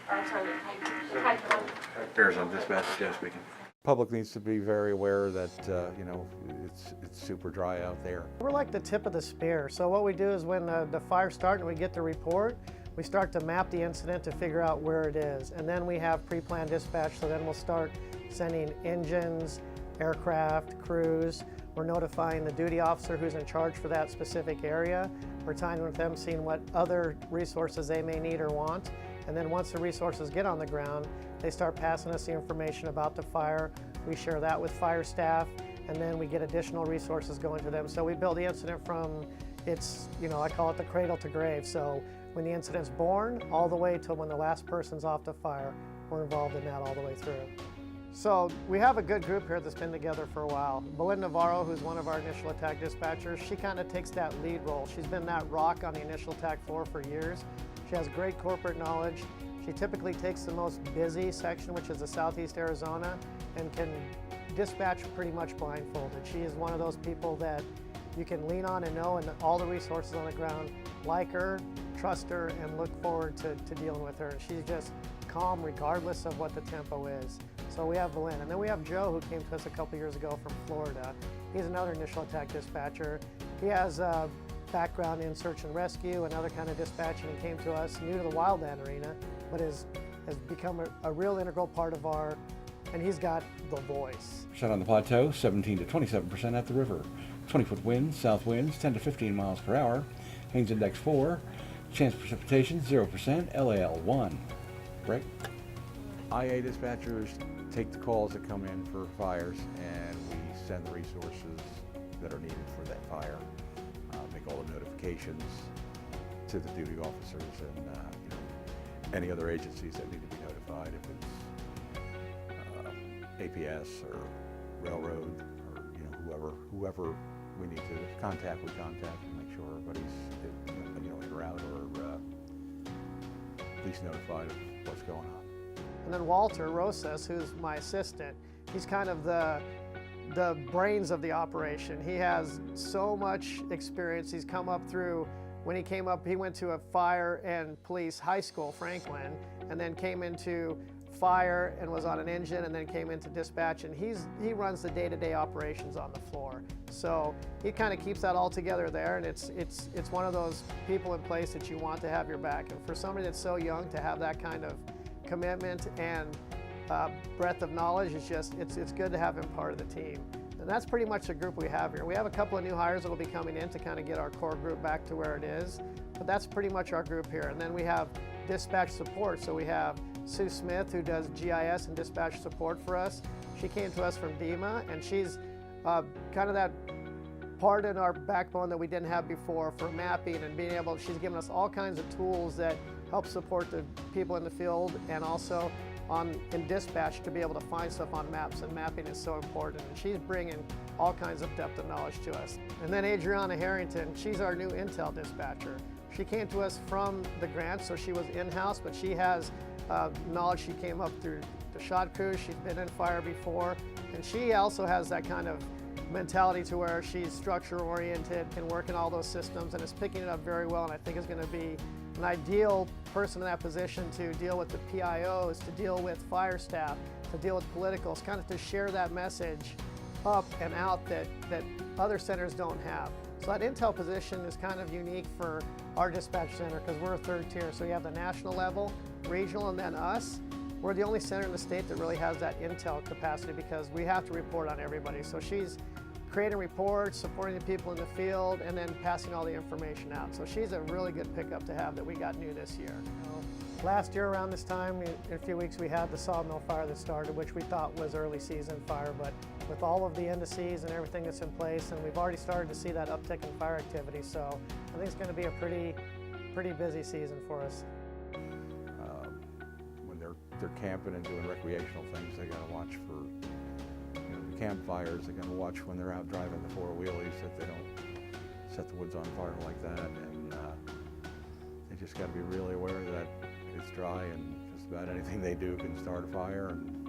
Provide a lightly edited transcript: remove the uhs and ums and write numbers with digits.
I'm sorry, the type of. Arizona Dispatch, Joe speaking. Public needs to be very aware that, you know, it's super dry out there. We're like the tip of the spear. So what we do is when the fire starts and we get the report, we start to map the incident to figure out where it is. And then we have pre-planned dispatch, so then we'll start sending engines, aircraft, crews. We're notifying the duty officer who's in charge for that specific area. We're tying with them, seeing what other resources they may need or want. And then once the resources get on the ground, they start passing us the information about the fire. We share that with fire staff, and then we get additional resources going to them. So we build the incident from its, you know, I call it the cradle to grave. So when the incident's born, all the way till when the last person's off the fire, we're involved in that all the way through. So we have a good group here that's been together for a while. Belinda Navarro, who's one of our initial attack dispatchers, she kind of takes that lead role. She's been that rock on the initial attack floor for years. She has great corporate knowledge. She typically takes the most busy section, which is the southeast Arizona, and can dispatch pretty much blindfolded. She is one of those people that you can lean on and know, and all the resources on the ground like her, trust her, and look forward to dealing with her. And she's just calm regardless of what the tempo is. So we have Belinda. And then we have Joe, who came to us a couple years ago from Florida. He's another initial attack dispatcher. He has a background in search and rescue and other kind of dispatching, and came to us new to the wildland arena, but has become a real integral part of our, and he's got the voice. Shut on the plateau, 17 to 27% at the river. 20-foot winds, south winds, 10 to 15 miles per hour. Haines Index 4. Chance of precipitation, 0%. LAL 1. Rick? IA dispatchers take the calls that come in for fires, and we send the resources that are needed for that fire. Make all the notifications to the duty officers and you know, any other agencies that need to be notified, if it's APS or railroad or you know whoever we need to contact, we contact and make sure everybody's you know en route or at least notified of what's going on. And then Walter Rosas, who's my assistant, he's kind of the brains of the operation. He has so much experience. He's come up through, when he came up, he went to a fire and police high school, Franklin, and then came into fire and was on an engine, and then came into dispatch, and he runs the day-to-day operations on the floor. So he kind of keeps that all together there, and it's one of those people in place that you want to have your back. And for somebody that's so young to have that kind of commitment and breadth of knowledge, it's good to have him part of the team. And that's pretty much the group we have here. We have a couple of new hires that will be coming in to kind of get our core group back to where it is, but that's pretty much our group here. And then we have dispatch support. So we have Sue Smith, who does GIS and dispatch support for us. She came to us from DEMA, and she's kind of that part in our backbone that we didn't have before for mapping and being able, she's given us all kinds of tools that help support the people in the field, and also in dispatch to be able to find stuff on maps, and mapping is so important. And she's bringing all kinds of depth of knowledge to us. And then Adriana Harrington, she's our new intel dispatcher. She came to us from the grant, so she was in-house, but she has knowledge. She came up through the shot crews, she's been in fire before, and she also has that kind of mentality to where she's structure oriented, can work in all those systems, and is picking it up very well, and I think is going to be an ideal person in that position to deal with the PIOs, to deal with fire staff, to deal with politicals, kind of to share that message up and out that other centers don't have. So that intel position is kind of unique for our dispatch center because we're a third tier. So you have the national level, regional, and then us. We're the only center in the state that really has that intel capacity because we have to report on everybody. So she's creating reports, supporting the people in the field, and then passing all the information out. So she's a really good pickup to have that we got new this year. Last year around this time, in a few weeks, we had the sawmill fire that started, which we thought was early season fire, but with all of the indices and everything that's in place, and we've already started to see that uptick in fire activity, so I think it's going to be a pretty busy season for us. When they're camping and doing recreational things, they got to watch for the campfires. They got to watch when they're out driving the four-wheelies that they don't set the woods on fire like that, and they just got to be really aware that it's dry and just about anything they do can start a fire. And